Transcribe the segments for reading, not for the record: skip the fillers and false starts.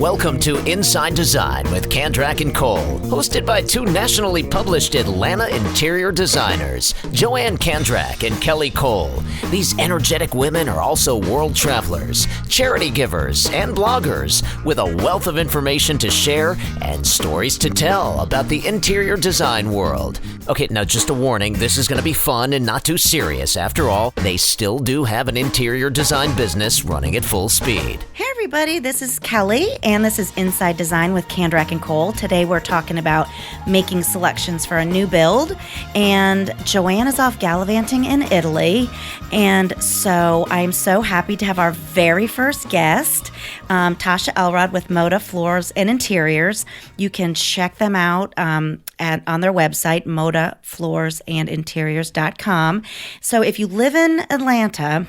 Welcome to Inside Design with Kandrak and Cole, hosted by two nationally published Atlanta interior designers, Joanne Kandrak and Kelly Cole. These energetic women are also world travelers, charity givers, and bloggers with a wealth of information to share and stories to tell about the interior design world. Okay, now just a warning, this is going to be fun and not too serious. After all, they still do have an interior design business running at full speed. Hey everybody, this is Kelly, and this is Inside Design with Kandrak and Cole. Today we're talking about making selections for a new build, and Joanne is off gallivanting in Italy, and so I'm so happy to have our very first guest, Tasha Elrod with Moda Floors and Interiors. You can check them out on their website, modafloorsandinteriors.com. So if you live in Atlanta,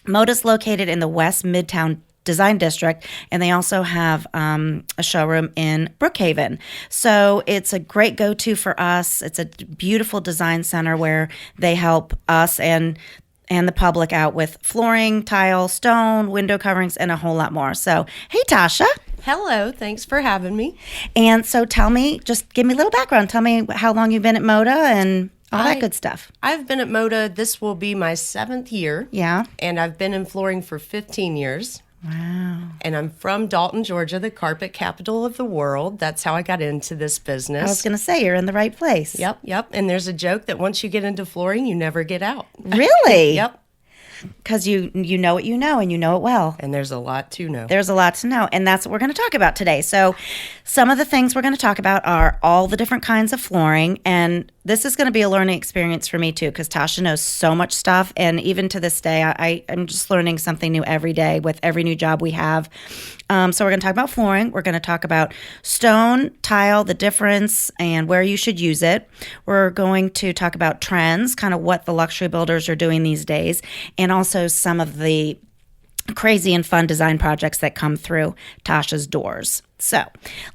Moda's located in the West Midtown Design District, and they also have a showroom in Brookhaven. So it's a great go-to for us. It's a beautiful design center where they help us and the public out with flooring, tile, stone, window coverings, and a whole lot more. So, hey, Tasha. Hello, thanks for having me. And so tell me, just give me a little background. Tell me how long you've been at Moda and all that good stuff. I've been at Moda, this will be my 7th year. Yeah. And I've been in flooring for 15 years. Wow. And I'm from Dalton, Georgia, the carpet capital of the world. That's how I got into this business. I was going to say, you're in the right place. Yep. And there's a joke that once you get into flooring, you never get out. Really? Yep. Because you know what you know, and you know it well. And there's a lot to know. There's a lot to know, and that's what we're going to talk about today. So some of the things we're going to talk about are all the different kinds of flooring, and this is going to be a learning experience for me too, because Tasha knows so much stuff, and even to this day, I'm just learning something new every day with every new job we have. So we're going to talk about flooring. We're going to talk about stone, tile, the difference, and where you should use it. We're going to talk about trends, kind of what the luxury builders are doing these days, and also some of the crazy and fun design projects that come through Tasha's doors. So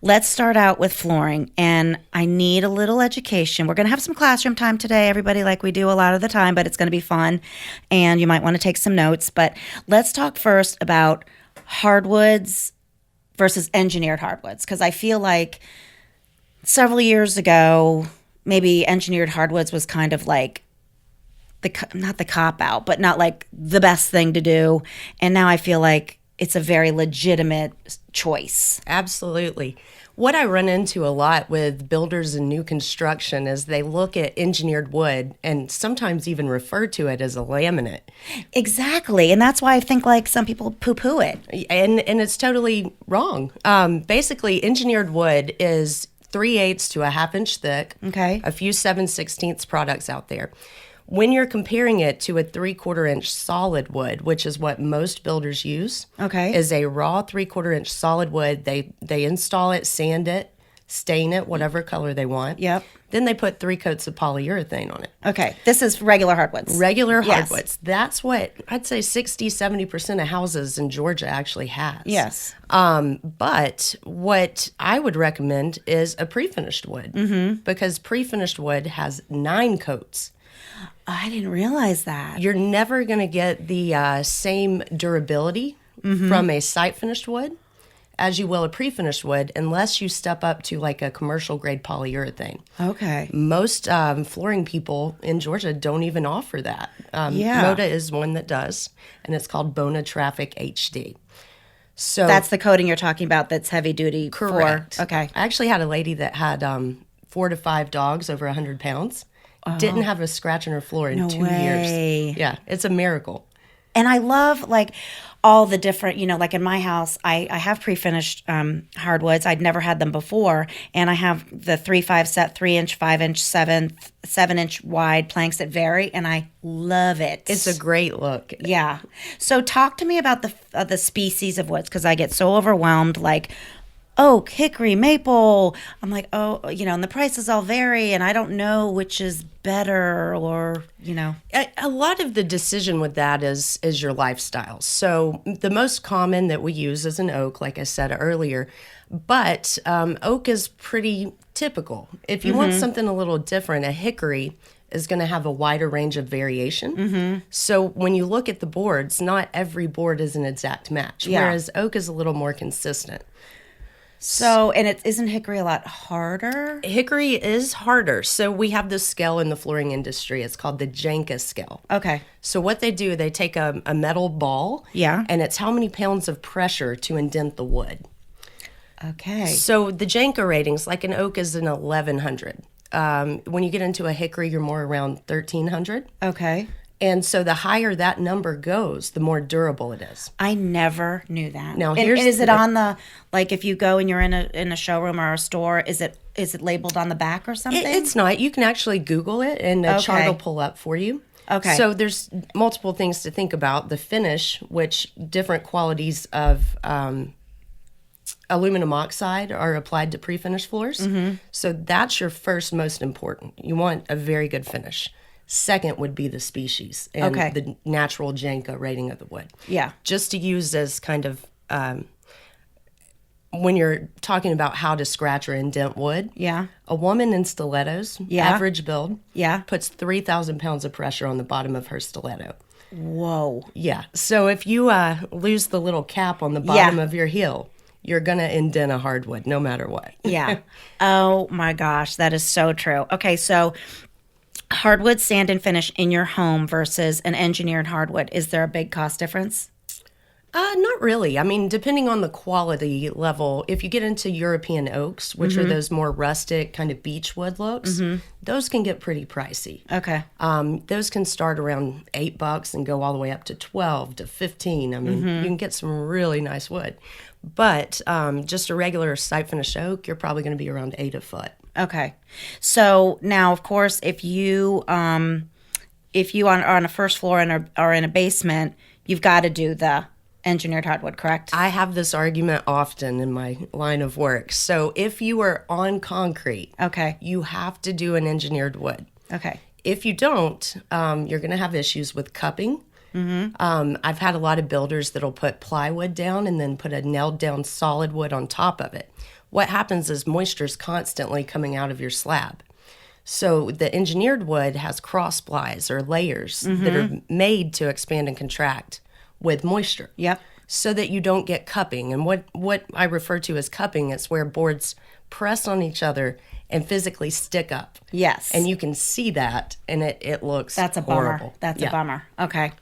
let's start out with flooring, and I need a little education. We're going to have some classroom time today, everybody, like we do a lot of the time, but it's going to be fun, and you might want to take some notes. But let's talk first about hardwoods versus engineered hardwoods, because I feel like several years ago, maybe engineered hardwoods was kind of like not the cop out, but not like the best thing to do. And now I feel like it's a very legitimate choice. Absolutely. What I run into a lot with builders and new construction is they look at engineered wood and sometimes even refer to it as a laminate. Exactly. And that's why I think like some people poo-poo it. And it's totally wrong. Basically, engineered wood is 3/8 to a 1/2 inch thick. Okay. A few 7/16 products out there. When you're comparing it to a 3/4 inch solid wood, which is what most builders use, okay, is a raw 3/4 inch solid wood. They install it, sand it, stain it, whatever color they want. Yep. Then they put 3 coats of polyurethane on it. Okay. This is regular hardwoods. Regular Yes. hardwoods. That's what I'd say 60-70% of houses in Georgia actually has. Yes. But what I would recommend is a pre-finished wood, because pre-finished wood has 9 coats. I didn't realize that. You're never going to get the same durability from a site-finished wood as you will a pre-finished wood unless you step up to like a commercial grade polyurethane. Okay. Most flooring people in Georgia don't even offer that. Yeah. Moda is one that does, and it's called Bona Traffic HD. So That's the coating you're talking about that's heavy duty. correct. Okay. I actually had a lady that had 4 to 5 dogs over 100 pounds. Didn't have a scratch in her floor in 2 way. years. Yeah, it's a miracle. And I love like all the different, like in my house, I have pre-finished hardwoods. I'd never had them before. And I have the 3/5 set, 3-inch, 5-inch, 7-inch wide planks that vary. And I love it. It's a great look. Yeah. So talk to me about the species of woods, because I get so overwhelmed, like oak, hickory, maple. I'm like, and the prices all vary, and I don't know which is better or. A lot of the decision with that is your lifestyle. So the most common that we use is an oak, like I said earlier, but oak is pretty typical. If you want something a little different, a hickory is going to have a wider range of variation. So when you look at the boards, not every board is an exact match, whereas oak is a little more consistent. So, and it isn't hickory a lot harder? Hickory is harder. So we have this scale in the flooring industry. It's called the Janka scale. Okay. So what they do, they take a metal ball. Yeah. And it's how many pounds of pressure to indent the wood. Okay. So the Janka ratings, like an oak is an 1100. When you get into a hickory, you're more around 1300. Okay. And so the higher that number goes, the more durable it is. I never knew that. Now, and here's is it the- on the, like if you go and you're in a showroom or a store, is it labeled on the back or something? It's not. You can actually Google it, and a chart will pull up for you. Okay. So there's multiple things to think about. The finish, which different qualities of aluminum oxide are applied to pre-finished floors. Mm-hmm. So that's your first most important. You want a very good finish. Second would be the species and the natural Janka rating of the wood. Yeah. Just to use as kind of when you're talking about how to scratch or indent wood. Yeah. A woman in stilettos, average build, puts 3,000 pounds of pressure on the bottom of her stiletto. Whoa. Yeah. So if you lose the little cap on the bottom of your heel, you're going to indent a hardwood no matter what. Yeah. Oh my gosh, that is so true. Okay, so hardwood sand and finish in your home versus an engineered hardwood. Is there a big cost difference? Not really. I mean, depending on the quality level, if you get into European oaks, which are those more rustic kind of beech wood looks, those can get pretty pricey. Okay. Those can start around $8 and go all the way up to 12 to 15. I mean, you can get some really nice wood. But just a regular site finish oak, you're probably going to be around 8 a foot. Okay. So now, of course, if you are on a first floor and are in a basement, you've got to do the engineered hardwood, correct? I have this argument often in my line of work. So if you are on concrete, you have to do an engineered wood. Okay. If you don't, you're going to have issues with cupping. I've had a lot of builders that'll put plywood down and then put a nailed down solid wood on top of it. What happens is moisture's constantly coming out of your slab. So the engineered wood has cross splies or layers that are made to expand and contract with moisture. Yep. So that you don't get cupping. And what I refer to as cupping, it's where boards press on each other and physically stick up. Yes. And you can see that, and it looks That's a horrible. bummer. That's a bummer. Okay.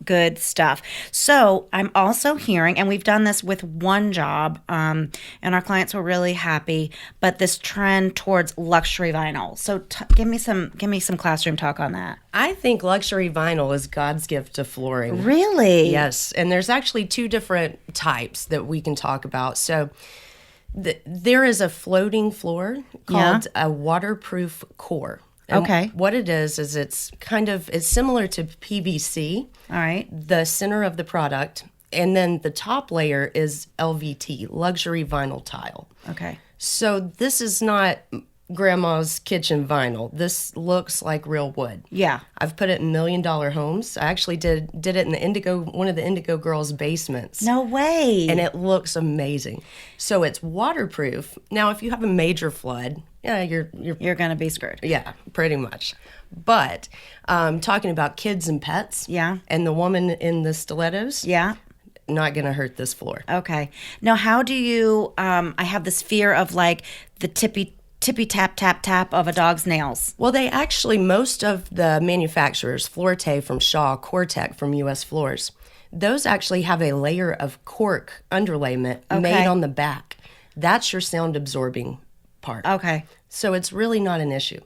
Good stuff. So I'm also hearing, and we've done this with one job, and our clients were really happy, but this trend towards luxury vinyl. So give me some classroom talk on that. I think luxury vinyl is God's gift to flooring. Really? Yes. And there's actually two different types that we can talk about. So there is a floating floor called a waterproof core. And what it is it's similar to PVC. All right. The center of the product, and then the top layer is LVT, luxury vinyl tile. Okay. So this is not grandma's kitchen vinyl. This looks like real wood. Yeah. I've put it in $1 million homes. I actually did it in one of the Indigo girls' basements. No way. And it looks amazing. So it's waterproof. Now, if you have a major flood, you're going to be screwed. Yeah, pretty much. But talking about kids and pets, and the woman in the stilettos, not going to hurt this floor. Okay. Now, how do you? I have this fear of like the tippy tap tap tap of a dog's nails. Well, they actually, most of the manufacturers, Floorte from Shaw, Cortec from U.S. Floors, those actually have a layer of cork underlayment made on the back. That's your sound absorbing part. Okay. So it's really not an issue.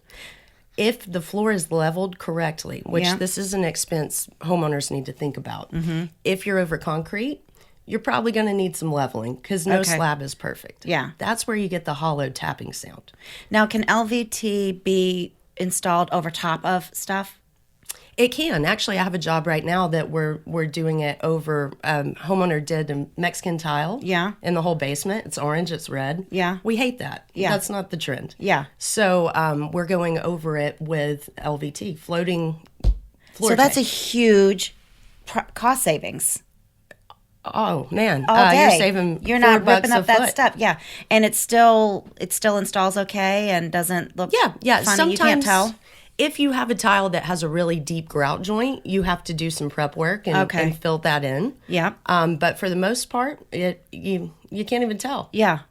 If the floor is leveled correctly, which this is an expense homeowners need to think about. If you're over concrete, you're probably going to need some leveling because no slab is perfect. Yeah. That's where you get the hollow tapping sound. Now, can LVT be installed over top of stuff? It can. Actually, I have a job right now that we're doing it over, homeowner did a Mexican tile in the whole basement. It's orange, it's red. Yeah. We hate that. Yeah. That's not the trend. Yeah. So we're going over it with LVT, floating floor So that's a tank. huge cost savings. Oh, man. All day. You're saving You're not $4 ripping a up that foot. stuff. Yeah. And it still installs okay and doesn't look funny. Sometimes You can't tell. If you have a tile that has a really deep grout joint, you have to do some prep work and fill that in. Yeah. But for the most part, you can't even tell. Yeah.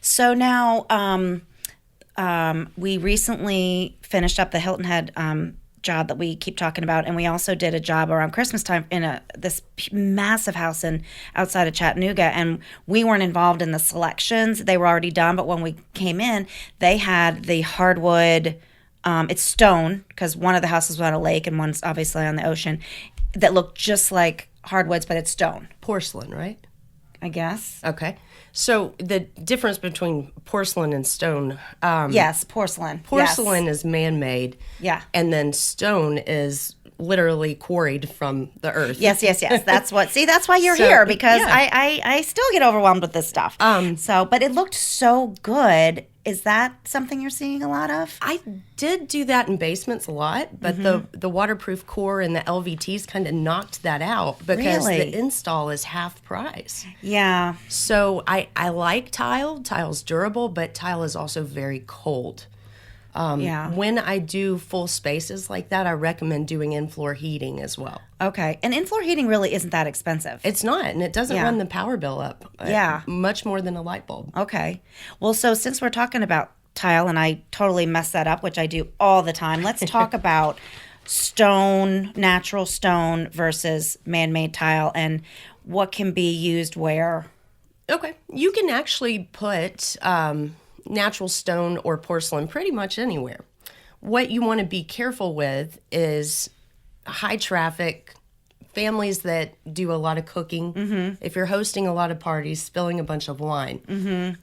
So now we recently finished up the Hilton Head job that we keep talking about, and we also did a job around Christmas time in this massive house outside of Chattanooga, and we weren't involved in the selections. They were already done, but when we came in, they had the hardwood, it's stone, because one of the houses was on a lake and one's obviously on the ocean, that looked just like hardwoods, but it's stone. Porcelain, right? I guess. Okay. So the difference between porcelain and stone. Yes, porcelain. Porcelain is man-made. Yeah. And then stone is literally quarried from the earth. Yes. That's why you're So, here, because yeah. I still get overwhelmed with this stuff. But it looked so good. Is that something you're seeing a lot of? I did do that in basements a lot, but the waterproof core and the LVTs kind of knocked that out because Really? the install is half price. Yeah. So I like tile. Tile's durable, but tile is also very cold. Yeah. When I do full spaces like that, I recommend doing in-floor heating as well. Okay. And in-floor heating really isn't that expensive. It's not, and it doesn't Yeah. run the power bill up. Yeah. Much more than a light bulb. Okay. Well, so since we're talking about tile, and I totally mess that up, which I do all the time, let's talk about stone, natural stone versus man-made tile, and what can be used where. Okay. You can actually put natural stone or porcelain pretty much anywhere. What you want to be careful with is high traffic, families that do a lot of cooking. Mm-hmm. If you're hosting a lot of parties, spilling a bunch of wine,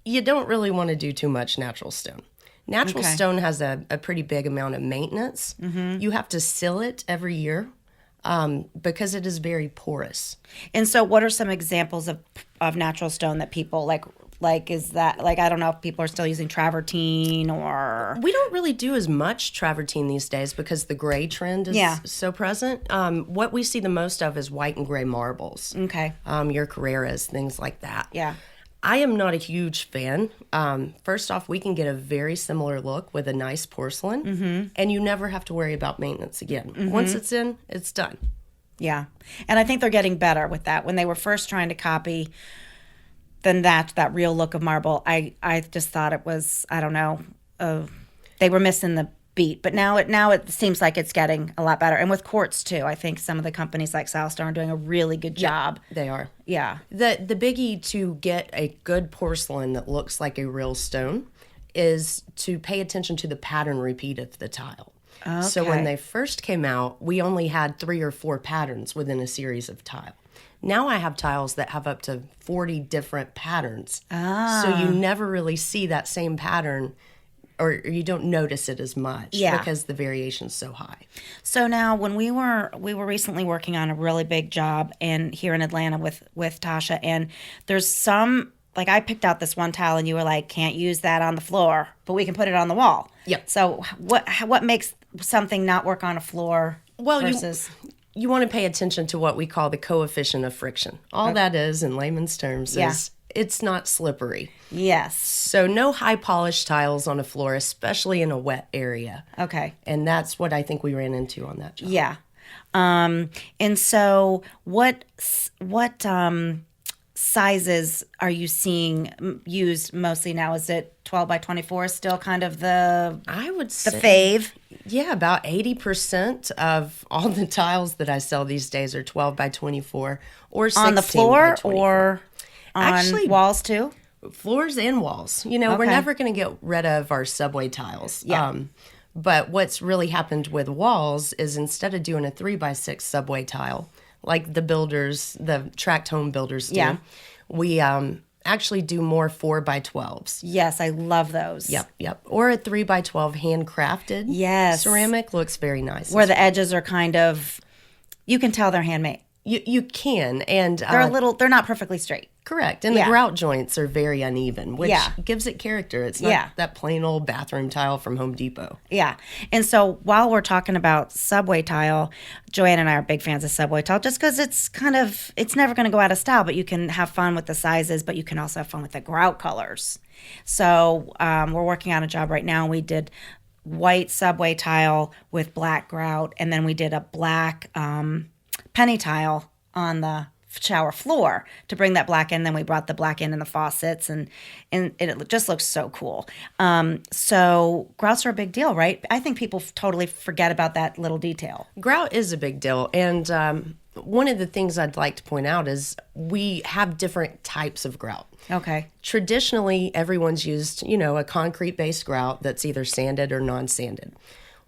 you don't really want to do too much natural stone. Natural stone has a pretty big amount of maintenance. Mm-hmm. You have to seal it every year because it is very porous. And so what are some examples of natural stone that people like, is that, like, I don't know if people are still using travertine or. We don't really do as much travertine these days because the gray trend is so present. What we see the most of is white and gray marbles. Okay. Your Carreras, things like that. Yeah. I am not a huge fan. First off, we can get a very similar look with a nice porcelain, and you never have to worry about maintenance again. Once it's in, it's done. Yeah. And I think they're getting better with that. When they were first trying to copy then that real look of marble, I just thought it was, I don't know, they were missing the beat. But now it seems like it's getting a lot better. And with quartz too, I think some of the companies like Salstar are doing a really good job. They are. Yeah. The biggie to get a good porcelain that looks like a real stone is to pay attention to the pattern repeat of the tile. Okay. So when they first came out, we only had 3 or 4 patterns within a series of tile. Now I have tiles that have up to 40 different patterns. So you never really see that same pattern, or you don't notice it as much because the variation's so high. So now when we were recently working on a really big job here in Atlanta with Tasha, and there's some, like, I picked out this one tile and you were like, can't use that on the floor, but we can put it on the wall. Yep. So what makes something not work on a floor versus... You want to pay attention to what we call the coefficient of friction. All that is, in layman's terms, is it's not slippery. Yes. So no high polished tiles on a floor, especially in a wet area. Okay. And that's what I think we ran into on that job. Yeah. And so what sizes are you seeing used mostly now? Is it 12 by 24 still kind of I would say, fave? Yeah, about 80% of all the tiles that I sell these days are 12 by 24 or 16 on the floor by 24. or on Actually, walls too? Floors and walls. You know, we're never going to get rid of our subway tiles. Yeah. But what's really happened with walls is instead of doing a 3x6 subway tile, like the tract home builders do, we actually do more 4x12s. Yes, I love those. Yep. Or a 3x12 handcrafted ceramic looks very nice. Where the edges are kind of, you can tell they're handmade. You can, and they're not perfectly straight. Correct. And the grout joints are very uneven, which gives it character. It's not that plain old bathroom tile from Home Depot. Yeah. And so while we're talking about subway tile, Joanne and I are big fans of subway tile just because it's never going to go out of style, but you can have fun with the sizes, but you can also have fun with the grout colors. So we're working on a job right now. We did white subway tile with black grout, and then we did a black penny tile on the shower floor to bring that black in. Then we brought the black in the faucets, and it just looks so cool. So grouts are a big deal, right? I think people totally forget about that little detail. Grout is a big deal. And one of the things I'd like to point out is we have different types of grout. Okay. Traditionally, everyone's used, a concrete-based grout that's either sanded or non-sanded.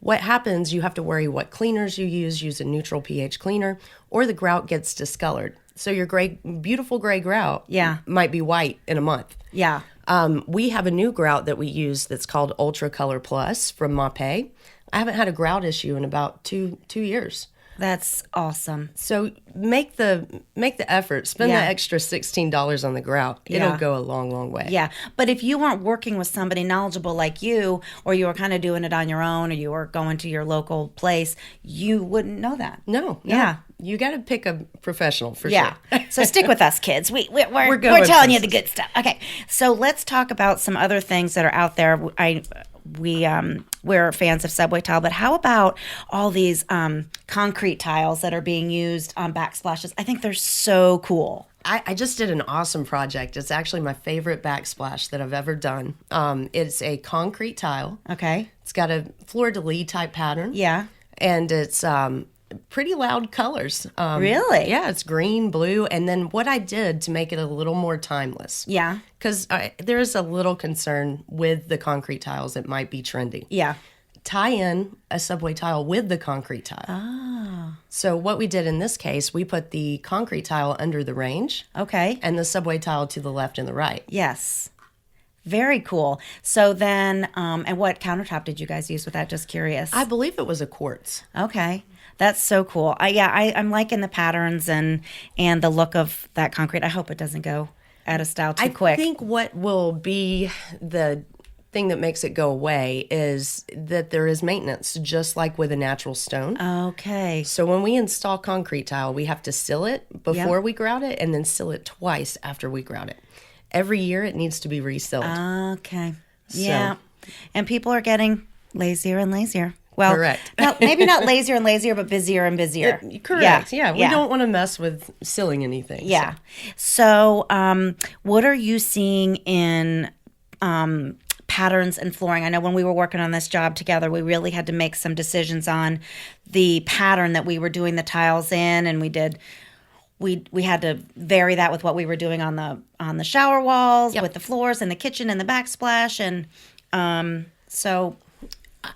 What happens, you have to worry what cleaners you use a neutral pH cleaner, or the grout gets discolored. So your beautiful gray grout might be white in a month. Yeah. We have a new grout that we use that's called Ultra Color Plus from Mapei. I haven't had a grout issue in about two years. That's awesome. So make the effort. Spend the extra $16 on the grout. It'll go a long, long way. Yeah. But if you weren't working with somebody knowledgeable like you, or you were kind of doing it on your own, or you were going to your local place, you wouldn't know that. No. Yeah. You got to pick a professional for sure. So stick with us, kids. We're going telling you places. the good stuff. Okay. So let's talk about some other things that are out there. We're fans of subway tile, but how about all these concrete tiles that are being used on backsplashes? I think they're so cool. I just did an awesome project. It's actually my favorite backsplash that I've ever done. It's a concrete tile. Okay. It's got a fleur-de-lis type pattern. Yeah. And it's pretty loud colors. Really? Yeah, it's green, blue, and then what I did to make it a little more timeless. Yeah. Because there is a little concern with the concrete tiles. It might be trendy. Yeah. Tie in a subway tile with the concrete tile. Oh. So what we did in this case, we put the concrete tile under the range. Okay. And the subway tile to the left and the right. Yes. Very cool. So then, and what countertop did you guys use with that? Just curious. I believe it was a quartz. Okay. That's so cool. I'm liking the patterns and the look of that concrete. I hope it doesn't go out of style too quick. I think what will be the thing that makes it go away is that there is maintenance, just like with a natural stone. Okay. So when we install concrete tile, we have to seal it before we grout it, and then seal it twice after we grout it. Every year it needs to be resealed. Okay. Yeah. And people are getting lazier and lazier. Well, correct. No, maybe not lazier and lazier, but busier and busier. Correct. Yeah. We don't want to mess with sealing anything. Yeah. So, what are you seeing in patterns and flooring? I know when we were working on this job together, we really had to make some decisions on the pattern that we were doing the tiles in, and we had to vary that with what we were doing on the shower walls, with the floors, and the kitchen, and the backsplash, and so.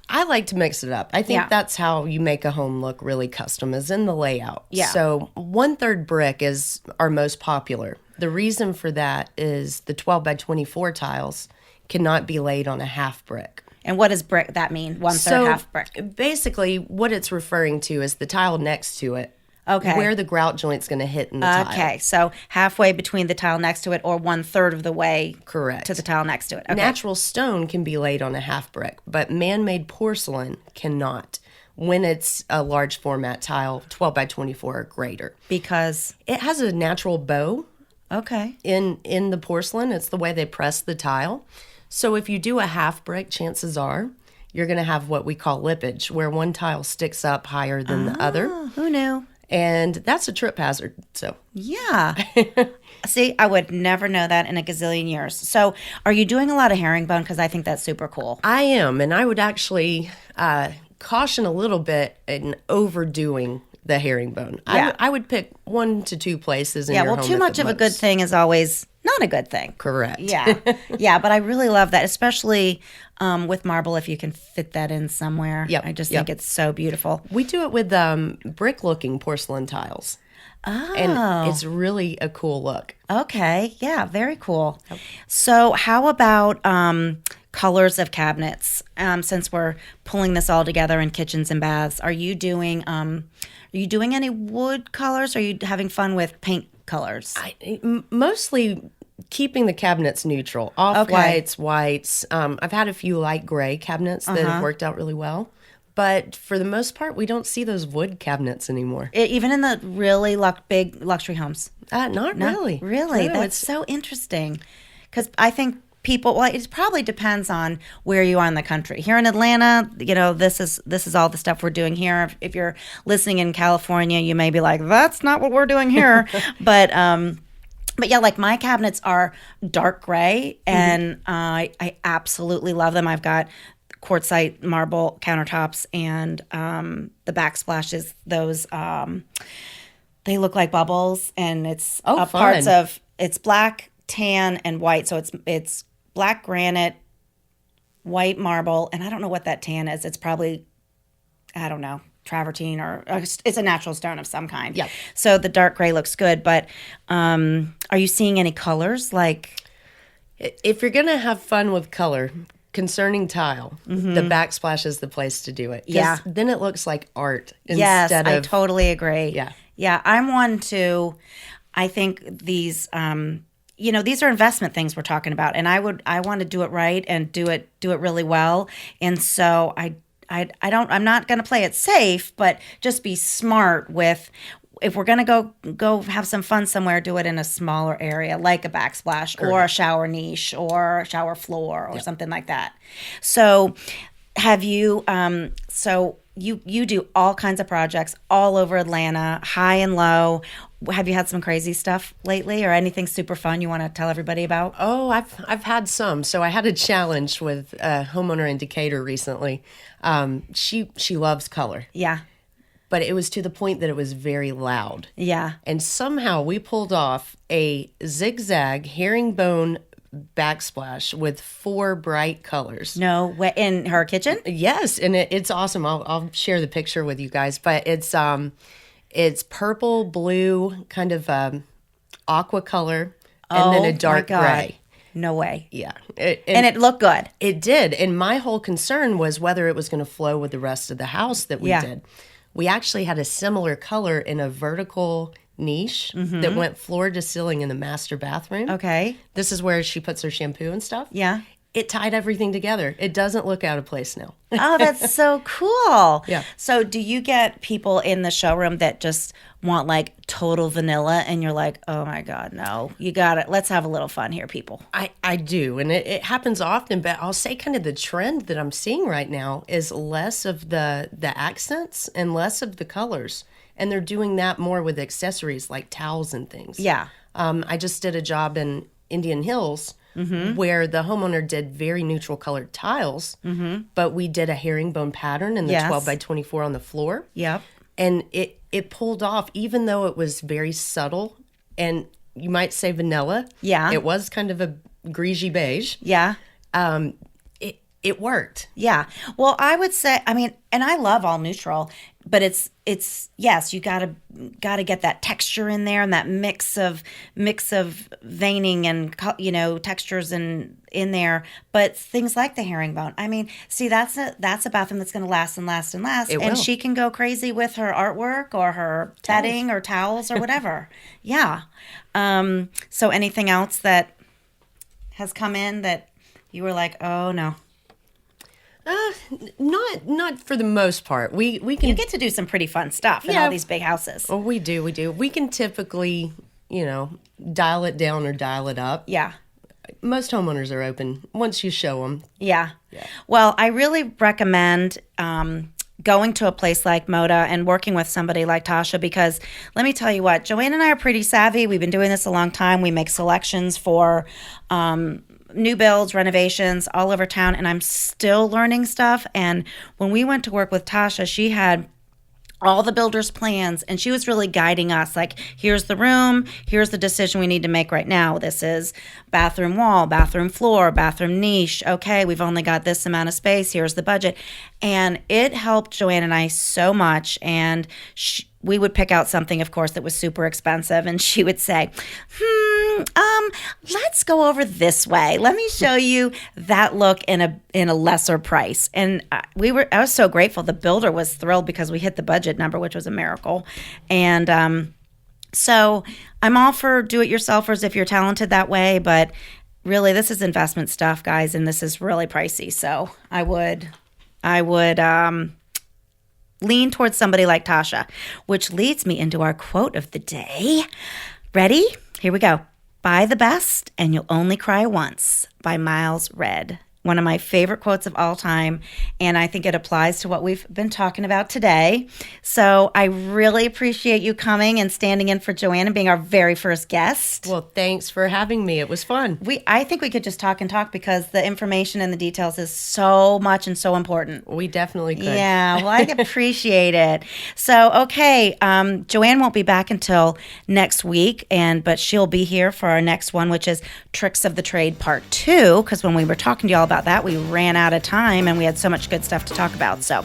I like to mix it up. I think that's how you make a home look really custom, is in the layout. Yeah. So 1/3 brick is our most popular. The reason for that is the 12 by 24 tiles cannot be laid on a half brick. And what does brick that mean? 1/3 half brick. Basically, what it's referring to is the tile next to it. Okay. Where the grout joint's going to hit in the tile. Okay, so halfway between the tile next to it, or 1/3 of the way Correct. to the tile next to it. Okay. Natural stone can be laid on a half brick, but man-made porcelain cannot when it's a large format tile, 12 by 24 or greater. Because it has a natural bow. Okay. In the porcelain, it's the way they press the tile. So if you do a half brick, chances are you're going to have what we call lippage, where one tile sticks up higher than the other. Who knew? And that's a trip hazard. So yeah. See, I would never know that in a gazillion years. So are you doing a lot of herringbone? Because I think that's super cool. I am. And I would actually caution a little bit in overdoing the herringbone. Yeah. I would pick 1 to 2 places in your home. Yeah, well, too much of a good thing is always not a good thing. Correct. Yeah. Yeah, but I really love that, especially with marble, if you can fit that in somewhere. Yep. I just think it's so beautiful. We do it with brick-looking porcelain tiles. Oh. And it's really a cool look. Okay. Yeah, very cool. So how about colors of cabinets? Since we're pulling this all together in kitchens and baths, are you doing any wood colors? Or are you having fun with paint colors? Mostly keeping the cabinets neutral. Off-whites, whites. I've had a few light gray cabinets that have worked out really well. But for the most part, we don't see those wood cabinets anymore. Even in the really big luxury homes? Not really. Really? No, That's so interesting. Because I think people, well, it probably depends on where you are in the country. Here in Atlanta, this is all the stuff we're doing here. If you're listening in California, you may be like, that's not what we're doing here. But yeah, like my cabinets are dark gray, and I absolutely love them. I've got quartzite marble countertops, and the backsplashes, those they look like bubbles, and it's parts of it's black, tan, and white. So it's black granite, white marble, and I don't know what that tan is. It's probably, I don't know, travertine, or it's a natural stone of some kind. Yeah. So the dark gray looks good, but are you seeing any colors? Like, if you're gonna have fun with color concerning tile, the backsplash is the place to do it. Yeah. Then it looks like art yes, instead I of. totally agree. Yeah. Yeah, I'm one too. I think these, these are investment things we're talking about, and I want to do it right and do it really well. And so I'm not going to play it safe, but just be smart with, if we're going to go have some fun somewhere, do it in a smaller area, like a backsplash or a shower niche or a shower floor or something like that. So have you, you do all kinds of projects all over Atlanta, high and low. Have you had some crazy stuff lately, or anything super fun you want to tell everybody about? Oh, I've had some. So I had a challenge with a homeowner in Decatur recently. She loves color. Yeah. But it was to the point that it was very loud. Yeah. And somehow we pulled off a zigzag herringbone backsplash with 4 bright colors. No way. In her kitchen? Yes, and it's awesome. I'll share the picture with you guys, but it's purple, blue, kind of aqua color, and then a dark gray. No way. Yeah. And it looked good. It did. And my whole concern was whether it was going to flow with the rest of the house that we did. We actually had a similar color in a vertical niche that went floor to ceiling in the master bathroom. Okay. This is where she puts her shampoo and stuff. Yeah. It tied everything together. It doesn't look out of place now. Oh, that's so cool. Yeah. So do you get people in the showroom that just want like total vanilla, and you're like, oh my God, no, you got it. Let's have a little fun here, people. I do. And it happens often, but I'll say kind of the trend that I'm seeing right now is less of the accents and less of the colors. And they're doing that more with accessories like towels and things. Yeah. I just did a job in Indian Hills where the homeowner did very neutral colored tiles, but we did a herringbone pattern in the 12 by 24 on the floor. Yep. And it pulled off, even though it was very subtle, and you might say vanilla. Yeah. It was kind of a greasy beige. Yeah. It worked. Yeah. Well, I would say, I mean, and I love all neutral, but it's yes, you gotta get that texture in there and that mix of veining and textures in there. But things like the herringbone, I mean, see, that's a bathroom that's going to last and last and last. It and will. she can go crazy with her artwork or her bedding or towels or whatever. Yeah. So anything else that has come in that you were like, oh no? Not for the most part. We can. You get to do some pretty fun stuff in all these big houses. Oh, we do. We can typically, dial it down or dial it up. Yeah. Most homeowners are open once you show them. Yeah. Well, I really recommend going to a place like Moda and working with somebody like Tasha, because let me tell you what, Joanne and I are pretty savvy. We've been doing this a long time. We make selections for new builds, renovations all over town, and I'm still learning stuff. And when we went to work with Tasha, she had all the builder's plans, and she was really guiding us, like, here's the room, here's the decision we need to make right now. This is bathroom wall, bathroom floor, bathroom niche. Okay, we've only got this amount of space, here's the budget. And it helped Joanne and I so much. And we would pick out something, of course, that was super expensive, and she would say, let's go over this way. Let me show you that look in a lesser price. And I was so grateful. The builder was thrilled because we hit the budget number, which was a miracle. And so I'm all for do-it-yourselfers if you're talented that way, but really this is investment stuff, guys, and this is really pricey. So I would lean towards somebody like Tasha, which leads me into our quote of the day. Ready? Here we go. Buy the best and you'll only cry once by Miles Red. One of my favorite quotes of all time, and I think it applies to what we've been talking about today. So I really appreciate you coming and standing in for Joanne and being our very first guest. Well, thanks for having me. It was fun. I think we could just talk and talk because the information and the details is so much and so important. We definitely could. Yeah, well, I appreciate it. So, okay, Joanne won't be back until next week, but she'll be here for our next one, which is Tricks of the Trade Part 2, because when we were talking to y'all about that, we ran out of time and we had so much good stuff to talk about. So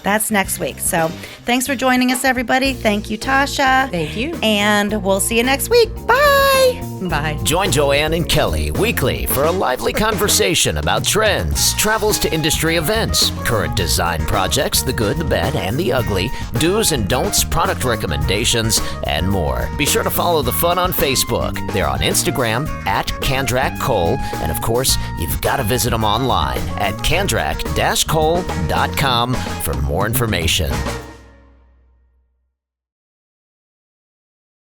that's next week. So thanks for joining us, everybody. Thank you, Tasha. Thank you. And we'll see you next week. Bye. Bye. Join Joanne and Kelly weekly for a lively conversation about trends, travels to industry events, current design projects, the good, the bad, and the ugly, do's and don'ts, product recommendations, and more. Be sure to follow the fun on Facebook. They're on Instagram at Kandrak Cole, and of course, you've got to visit them online at kandrak-cole.com for more information.